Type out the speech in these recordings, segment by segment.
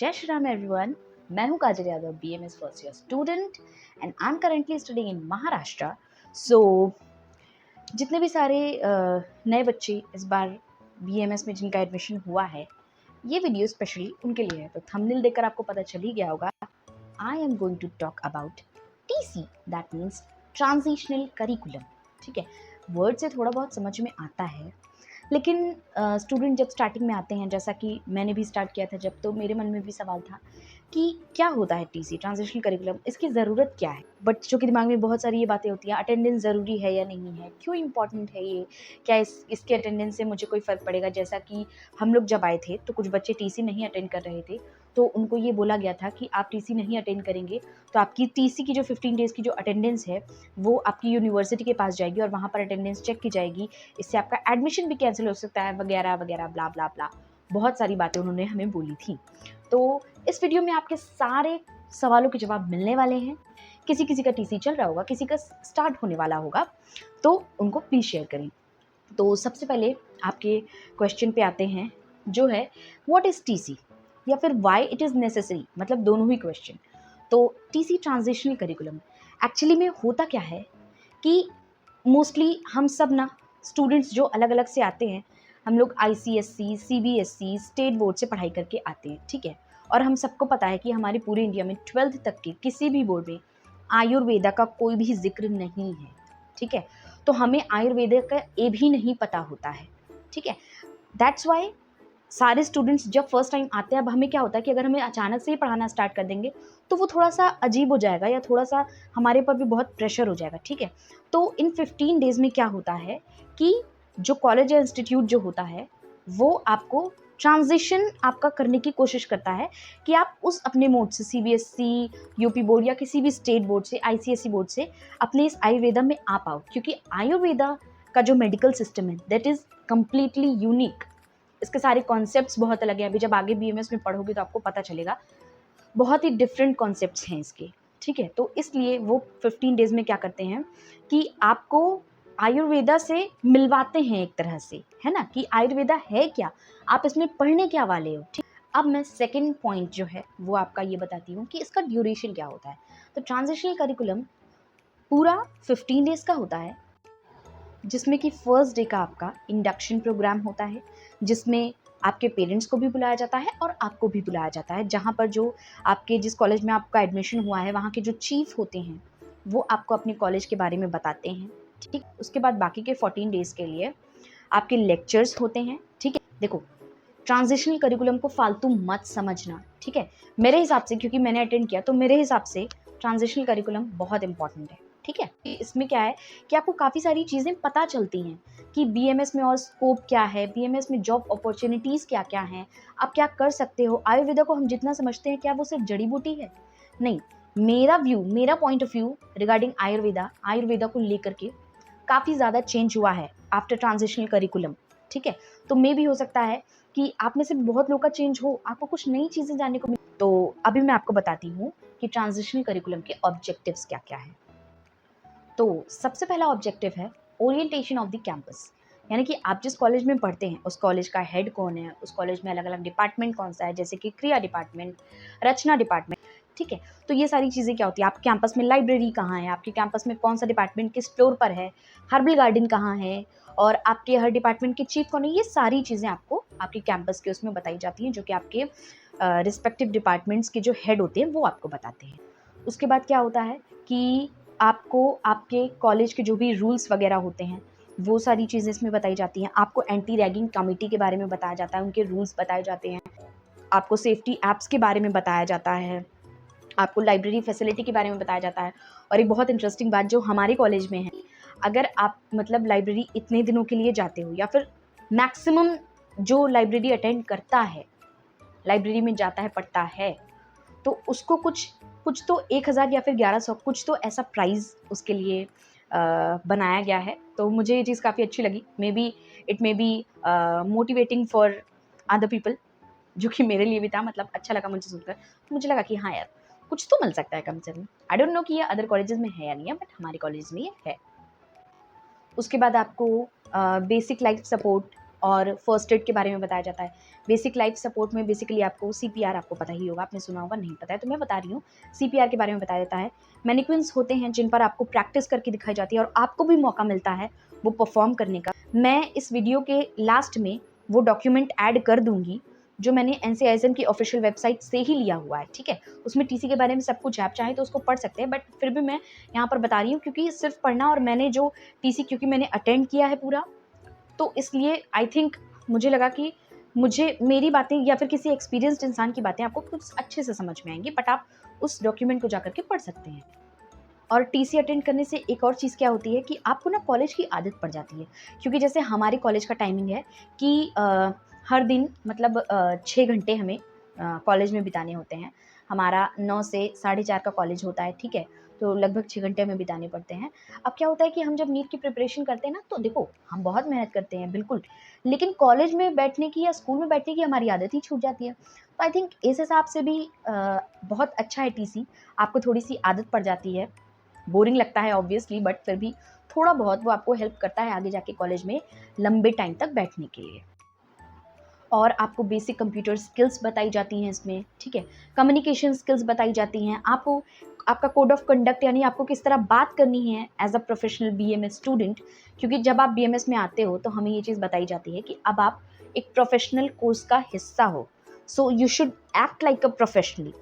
जय श्री राम एवरीवन। मैं हूं Kajal Yadav, BMS first year student and I am currently studying in Maharashtra. So जितने भी सारे नए बच्चे इस बार BMS में जिनका एडमिशन हुआ है, ये वीडियो स्पेशली उनके लिए है। तो थंबनेल देखकर आपको पता चल ही गया होगा, I am going to talk about TC, that means transitional curriculum. ठीक है, वर्ड से थोड़ा बहुत समझ में आता है, लेकिन स्टूडेंट जब स्टार्टिंग में आते हैं, जैसा कि मैंने भी स्टार्ट किया था जब, तो मेरे मन में भी सवाल था कि क्या होता है TC, ट्रांजिशनल करिकुलम, इसकी ज़रूरत क्या है। बच्चों के दिमाग में बहुत सारी ये बातें होती हैं, अटेंडेंस ज़रूरी है या नहीं है, क्यों इम्पॉर्टेंट है ये, क्या इसके अटेंडेंस से मुझे कोई फ़र्क पड़ेगा। जैसा कि हम लोग जब आए थे तो कुछ बच्चे TC नहीं अटेंड कर रहे थे, तो उनको ये बोला गया था कि आप TC नहीं अटेंड करेंगे तो आपकी TC की जो 15 डेज़ की जो अटेंडेंस है वो आपकी यूनिवर्सिटी के पास जाएगी और वहाँ पर अटेंडेंस चेक की जाएगी, इससे आपका एडमिशन भी कैंसिल हो सकता है, वगैरह वगैरह, ब्ला ब्ला ब्ला। बहुत सारी बातें उन्होंने हमें बोली थी। तो इस वीडियो में आपके सारे सवालों के जवाब मिलने वाले हैं। किसी किसी का TC चल रहा होगा, किसी का स्टार्ट होने वाला होगा, तो उनको प्लीज़ शेयर करें। तो सबसे पहले आपके क्वेश्चन पे आते हैं, जो है व्हाट इज़ TC या फिर व्हाई इट इज़ नेसेसरी, मतलब दोनों ही क्वेश्चन। तो TC ट्रांजिशनल करिकुलम एक्चुअली में होता क्या है कि मोस्टली हम सब ना स्टूडेंट्स जो अलग अलग से आते हैं, हम लोग ICSC, CBSE, स्टेट बोर्ड से पढ़ाई करके आते हैं। ठीक है, और हम सबको पता है कि हमारे पूरे इंडिया में 12th तक के किसी भी बोर्ड में आयुर्वेदा का कोई भी जिक्र नहीं है। ठीक है, तो हमें आयुर्वेदा का ये भी नहीं पता होता है। ठीक है, दैट्स वाई सारे स्टूडेंट्स जब फर्स्ट टाइम आते हैं, अब हमें क्या होता है कि अगर हमें अचानक से ही पढ़ाना स्टार्ट कर देंगे तो वो थोड़ा सा अजीब हो जाएगा, या थोड़ा सा हमारे पर भी बहुत प्रेशर हो जाएगा। ठीक है, तो इन 15 डेज़ में क्या होता है कि जो कॉलेज या इंस्टीट्यूट जो होता है वो आपको ट्रांजिशन आपका करने की कोशिश करता है कि आप उस अपने मोड से, CBSE, UP बोर्ड या किसी भी स्टेट बोर्ड से, ICSE बोर्ड से अपने इस आयुर्वेदा में आ पाओ, क्योंकि आयुर्वेदा का जो मेडिकल सिस्टम है दैट इज़ कम्प्लीटली यूनिक। इसके सारे कॉन्सेप्ट्स बहुत अलग हैं। अभी जब आगे BMS में पढ़ोगे तो आपको पता चलेगा, बहुत ही डिफरेंट कॉन्सेप्ट्स हैं इसके। ठीक है, तो इसलिए वो 15 डेज़ में क्या करते हैं कि आपको आयुर्वेदा से मिलवाते हैं एक तरह से, है ना, कि आयुर्वेदा है क्या, आप इसमें पढ़ने क्या वाले हो। ठीक, अब मैं सेकंड पॉइंट जो है वो आपका ये बताती हूँ कि इसका ड्यूरेशन क्या होता है। तो ट्रांजिशनल करिकुलम पूरा 15 डेज़ का होता है, जिसमें कि फर्स्ट डे का आपका इंडक्शन प्रोग्राम होता है, जिसमें आपके पेरेंट्स को भी बुलाया जाता है और आपको भी बुलाया जाता है। जहाँ पर जो आपके जिस कॉलेज में आपका एडमिशन हुआ है वहाँ के जो चीफ होते हैं वो आपको अपने कॉलेज के बारे में बताते हैं। ठीक, उसके बाद बाकी के 14 डेज़ के लिए आपके लेक्चर्स होते हैं। ठीक है, देखो ट्रांजिशनल करिकुलम को फालतू मत समझना। ठीक है, मेरे हिसाब से, क्योंकि मैंने अटेंड किया, तो मेरे हिसाब से ट्रांजिशनल करिकुलम बहुत इंपॉर्टेंट है। ठीक है, इसमें क्या है कि आपको काफ़ी सारी चीज़ें पता चलती हैं कि BMS में और स्कोप क्या है, BMS में जॉब अपॉर्चुनिटीज़ क्या क्या हैं, आप क्या कर सकते हो। आयुर्वेदा को हम जितना समझते हैं, क्या वो सिर्फ जड़ी बूटी है? नहीं, मेरा point of view regarding Ayurveda को लेकर के काफ़ी ज़्यादा चेंज हुआ है आफ्टर ट्रांजिशनल करिकुलम। ठीक है, तो मे भी हो सकता है कि आप में से बहुत लोग का चेंज हो, आपको कुछ नई चीज़ें जानने को मिल। तो अभी मैं आपको बताती हूँ कि ट्रांजिशनल करिकुलम के ऑब्जेक्टिव्स क्या क्या हैं। तो सबसे पहला ऑब्जेक्टिव है ओरिएंटेशन ऑफ द कैंपस, यानी कि आप जिस कॉलेज में पढ़ते हैं उस कॉलेज का हेड कौन है, उस कॉलेज में अलग अलग डिपार्टमेंट कौन सा है, जैसे कि क्रिया डिपार्टमेंट, रचना डिपार्टमेंट। ठीक है, तो ये सारी चीज़ें क्या होती है, आपके कैंपस में लाइब्रेरी कहाँ है, आपके कैंपस में कौन सा डिपार्टमेंट किस फ्लोर पर है, हर्बल गार्डन कहाँ है, और आपके हर डिपार्टमेंट के चीफ कौन है। ये सारी चीज़ें आपको आपके कैंपस के उसमें बताई जाती हैं, जो कि आपके रिस्पेक्टिव डिपार्टमेंट्स के जो हेड होते हैं वो आपको बताते हैं। उसके बाद क्या होता है कि आपको आपके कॉलेज के जो भी रूल्स वगैरह होते हैं वो सारी चीज़ें इसमें बताई जाती हैं। आपको एंटी रैगिंग कमेटी के बारे में बताया जाता है, उनके रूल्स बताए जाते हैं। आपको सेफ्टी ऐप्स के बारे में बताया जाता है, आपको लाइब्रेरी फैसिलिटी के बारे में बताया जाता है। और एक बहुत इंटरेस्टिंग बात जो हमारे कॉलेज में है, अगर आप मतलब लाइब्रेरी इतने दिनों के लिए जाते हो, या फिर मैक्सिमम जो लाइब्रेरी अटेंड करता है, लाइब्रेरी में जाता है, पढ़ता है, तो उसको कुछ तो 1000 या फिर 1100 कुछ तो ऐसा प्राइज़ उसके लिए बनाया गया है। तो मुझे ये चीज़ काफ़ी अच्छी लगी। It may be motivating for other people, जो कि मेरे लिए भी था, मतलब अच्छा लगा मुझे सुनकर। तो मुझे लगा कि हाँ यार, कुछ तो मिल सकता है कम से कम। आई डोंट नो कि ये अदर कॉलेजेस में है या नहीं है, बट हमारे कॉलेज में ये है। उसके बाद आपको बेसिक लाइफ सपोर्ट, और फर्स्ट एड के बारे में बताया जाता है। बेसिक लाइफ सपोर्ट में बेसिकली आपको CPR, आपको पता ही होगा, आपने सुना होगा, नहीं पता है तो मैं बता रही हूँ, CPR के बारे में बताया जाता है। मैनिक्विन्स होते हैं जिन पर आपको प्रैक्टिस करके दिखाई जाती है और आपको भी मौका मिलता है वो परफॉर्म करने का। मैं इस वीडियो के लास्ट में वो डॉक्यूमेंट ऐड कर दूंगी जो मैंने NCISM की ऑफिशियल वेबसाइट से ही लिया हुआ है, ठीक है। उसमें TC के बारे में सब कुछ, आप चाहें तो उसको पढ़ सकते हैं, बट फिर भी मैं यहाँ पर बता रही हूँ क्योंकि सिर्फ पढ़ना, और मैंने जो TC क्योंकि मैंने अटेंड किया है पूरा, तो इसलिए आई थिंक मुझे लगा कि मुझे मेरी बातें या फिर किसी एक्सपीरियंस्ड इंसान की बातें आपको कुछ अच्छे से समझ में आएंगी, बट आप उस डॉक्यूमेंट को जाकर के पढ़ सकते हैं। और TC अटेंड करने से एक और चीज़ क्या होती है कि आपको ना कॉलेज की आदत पड़ जाती है, क्योंकि जैसे हमारे कॉलेज का टाइमिंग है कि हर दिन मतलब 6 घंटे हमें कॉलेज में बिताने होते हैं। हमारा 9 से 4:30 का कॉलेज होता है, ठीक है, तो लगभग 6 घंटे हमें बिताने पड़ते हैं। अब क्या होता है कि हम जब नीट की प्रिपरेशन करते हैं ना, तो देखो हम बहुत मेहनत करते हैं बिल्कुल, लेकिन कॉलेज में बैठने की या स्कूल में बैठने की हमारी आदत ही छूट जाती है। तो आई थिंक इस हिसाब से भी बहुत अच्छा है TC, आपको थोड़ी सी आदत पड़ जाती है। बोरिंग लगता है ऑब्वियसली, बट फिर भी थोड़ा बहुत वो आपको हेल्प करता है आगे जाके कॉलेज में लंबे टाइम तक बैठने के लिए। और आपको बेसिक कंप्यूटर स्किल्स बताई जाती हैं इसमें, ठीक है, कम्युनिकेशन स्किल्स बताई जाती हैं, आपको आपका कोड ऑफ कंडक्ट यानी आपको किस तरह बात करनी है as a professional BMS student, क्योंकि जब आप BMS में आते हो तो हमें ये चीज़ बताई जाती है कि अब आप एक प्रोफेशनल कोर्स का हिस्सा हो, so you should act like a professional,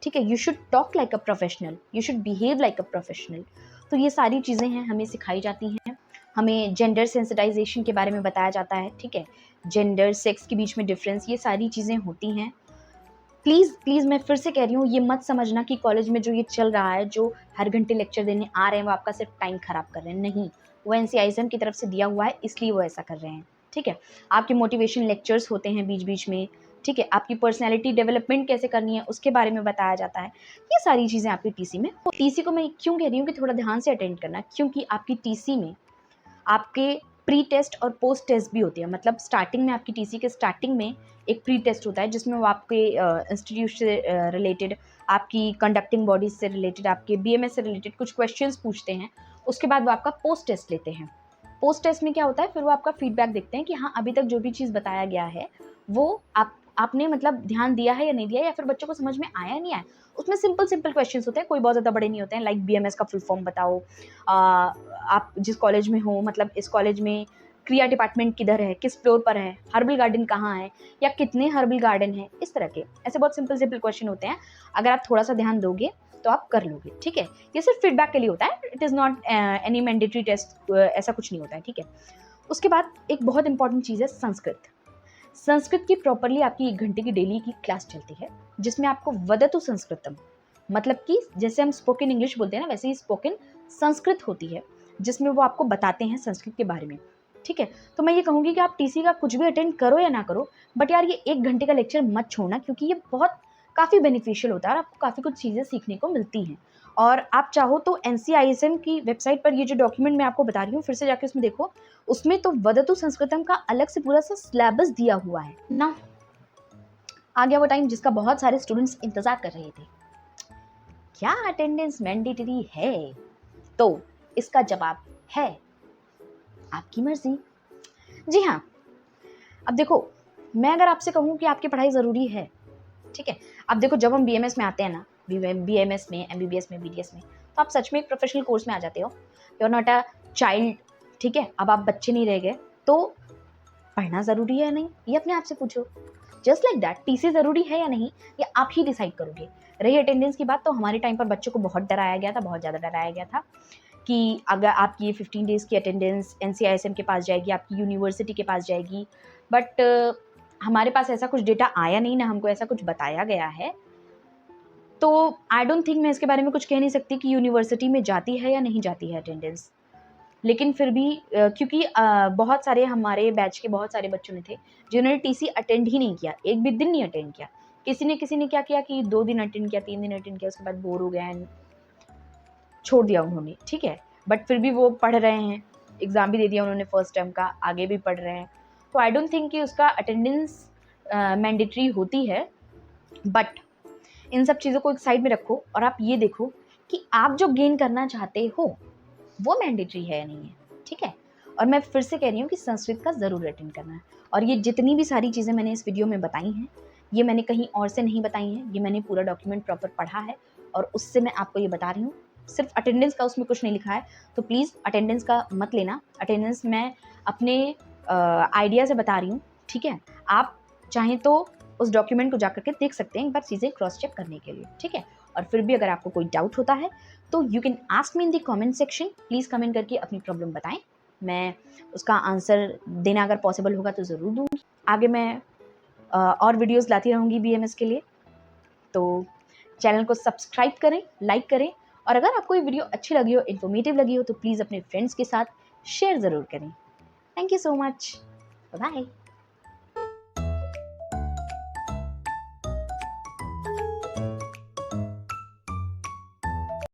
ठीक है, you should talk like a professional, you should behave like a professional. तो ये सारी चीज़ें हैं, हमें सिखाई जाती हैं। हमें जेंडर सेंसिटाइजेशन के बारे में बताया जाता है, ठीक है, जेंडर सेक्स के बीच में डिफरेंस, ये सारी चीज़ें होती हैं। प्लीज़ प्लीज़ मैं फिर से कह रही हूँ, ये मत समझना कि कॉलेज में जो ये चल रहा है, जो हर घंटे लेक्चर देने आ रहे हैं वो आपका सिर्फ टाइम ख़राब कर रहे हैं, नहीं, वो NCISM की तरफ से दिया हुआ है इसलिए वो ऐसा कर रहे हैं, ठीक है। आपके मोटिवेशन लेक्चर्स होते हैं बीच बीच में, ठीक है, आपकी पर्सनैलिटी डेवलपमेंट कैसे करनी है उसके बारे में बताया जाता है। ये सारी चीज़ें आपकी TC में, TC को मैं क्यों कह रही हूँ कि थोड़ा ध्यान से अटेंड करना, क्योंकि आपकी TC में आपके प्री टेस्ट और पोस्ट टेस्ट भी होती है। मतलब स्टार्टिंग में आपकी TC के स्टार्टिंग में एक प्री टेस्ट होता है जिसमें वो आपके इंस्टीट्यूट से रिलेटेड, आपकी कंडक्टिंग बॉडीज से रिलेटेड, आपके BMS से रिलेटेड कुछ क्वेश्चंस पूछते हैं। उसके बाद वो आपका पोस्ट टेस्ट लेते हैं। पोस्ट टेस्ट में क्या होता है, फिर वो आपका फीडबैक देखते हैं कि हाँ अभी तक जो भी चीज़ बताया गया है वो आपने मतलब ध्यान दिया है या नहीं दिया, या फिर बच्चों को समझ में आया नहीं आया। उसमें सिंपल सिंपल क्वेश्चंस होते हैं, कोई बहुत ज़्यादा बड़े नहीं होते हैं, लाइक BMS का फुल फॉर्म बताओ, आप जिस कॉलेज में हो, मतलब इस कॉलेज में क्रिया डिपार्टमेंट किधर है, किस फ्लोर पर है, हर्बल गार्डन कहाँ है, या कितने हर्बल गार्डन है, इस तरह के ऐसे बहुत सिंपल सिंपल क्वेश्चन होते हैं। अगर आप थोड़ा सा ध्यान दोगे तो आप कर लोगे, ठीक है। ये सिर्फ फीडबैक के लिए होता है, it is not any mandatory test, ऐसा कुछ नहीं होता है, ठीक है। उसके बाद एक बहुत इंपॉर्टेंट चीज़ है संस्कृत। संस्कृत की प्रॉपरली आपकी 1 घंटे की डेली की क्लास चलती है, जिसमें आपको वदतु संस्कृतम, मतलब कि जैसे हम स्पोकन इंग्लिश बोलते हैं ना, वैसे ही स्पोकन संस्कृत होती है, जिसमें वो आपको बताते हैं संस्कृत के बारे में, ठीक है। तो मैं ये कहूँगी कि आप TC का कुछ भी अटेंड करो या ना करो, बट यार ये 1 घंटे का लेक्चर मत छोड़ना, क्योंकि ये बहुत काफ़ी बेनिफिशियल होता है और आपको काफ़ी कुछ चीज़ें सीखने को मिलती हैं। और आप चाहो तो NCISM की वेबसाइट पर ये जो डॉक्यूमेंट मैं आपको बता रही हूँ, फिर से जाके उसमें देखो, उसमें तो वदतु संस्कृतम का अलग से पूरा सा सिलेबस दिया हुआ है ना। आ गया वो टाइम जिसका बहुत सारे स्टूडेंट्स इंतजार कर रहे थे, क्या अटेंडेंस मैंडेटरी है? तो इसका जवाब है आपकी मर्जी। जी हाँ, अब देखो, मैं अगर आपसे कहूँ कि आपकी पढ़ाई ज़रूरी है, ठीक है, अब देखो जब हम BMS में आते हैं ना, BMS में, MBBS में, BDS में, तो आप सच में एक प्रोफेशनल कोर्स में आ जाते हो, you are not a child, ठीक है, अब आप बच्चे नहीं रह गए। तो पढ़ना ज़रूरी है या नहीं, ये अपने आप से पूछो। जस्ट लाइक दैट, TC ज़रूरी है या नहीं, ये आप ही डिसाइड करोगे। रही अटेंडेंस की बात, तो हमारे टाइम पर बच्चों को बहुत डराया गया था, बहुत ज़्यादा डराया गया था कि अगर आपकी 15 डेज़ की अटेंडेंस NCISM के पास जाएगी, आपकी यूनिवर्सिटी के पास जाएगी, बट हमारे पास ऐसा कुछ डेटा आया नहीं, ना हमको ऐसा कुछ बताया गया है। तो आई डोंट थिंक, मैं इसके बारे में कुछ कह नहीं सकती कि यूनिवर्सिटी में जाती है या नहीं जाती है अटेंडेंस। लेकिन फिर भी क्योंकि बहुत सारे हमारे बैच के बहुत सारे बच्चों ने थे जिन्होंने TC अटेंड ही नहीं किया, एक भी दिन नहीं अटेंड किया। किसी ने क्या किया कि 2 दिन अटेंड किया, 3 दिन अटेंड किया, उसके बाद बोर हो गया एंड छोड़ दिया उन्होंने, ठीक है। बट फिर भी वो पढ़ रहे हैं, एग्ज़ाम भी दे दिया उन्होंने फर्स्ट टर्म का, आगे भी पढ़ रहे हैं। तो आई डोंट थिंक कि उसका अटेंडेंस मैंडेटरी होती है। बट इन सब चीज़ों को एक साइड में रखो और आप ये देखो कि आप जो गेन करना चाहते हो वो मैंडेटरी है या नहीं है, ठीक है। और मैं फिर से कह रही हूँ कि संस्कृत का ज़रूर अटेंड करना है। और ये जितनी भी सारी चीज़ें मैंने इस वीडियो में बताई हैं, ये मैंने कहीं और से नहीं बताई हैं, ये मैंने पूरा डॉक्यूमेंट प्रॉपर पढ़ा है और उससे मैं आपको ये बता रही हूँ। सिर्फ अटेंडेंस का उसमें कुछ नहीं लिखा है, तो प्लीज़ अटेंडेंस का मत लेना। अटेंडेंस मैं अपने आइडिया से बता रही हूँ, ठीक है? आप चाहें तो उस डॉक्यूमेंट को जाकर के देख सकते हैं एक बार चीज़ें क्रॉस चेक करने के लिए, ठीक है? और फिर भी अगर आपको कोई डाउट होता है तो you can ask me in the comment section. Please comment करके अपनी प्रॉब्लम बताएं, मैं उसका आंसर देना अगर पॉसिबल होगा तो ज़रूर दूँगी। आगे मैं और वीडियोस लाती रहूँगी बीएमएस के लिए, तो चैनल को सब्सक्राइब करें, लाइक करें और अगर आपको ये वीडियो अच्छी लगी हो, इन्फॉर्मेटिव लगी हो तो प्लीज़ अपने फ्रेंड्स के साथ शेयर ज़रूर करें। Thank you so much. Bye.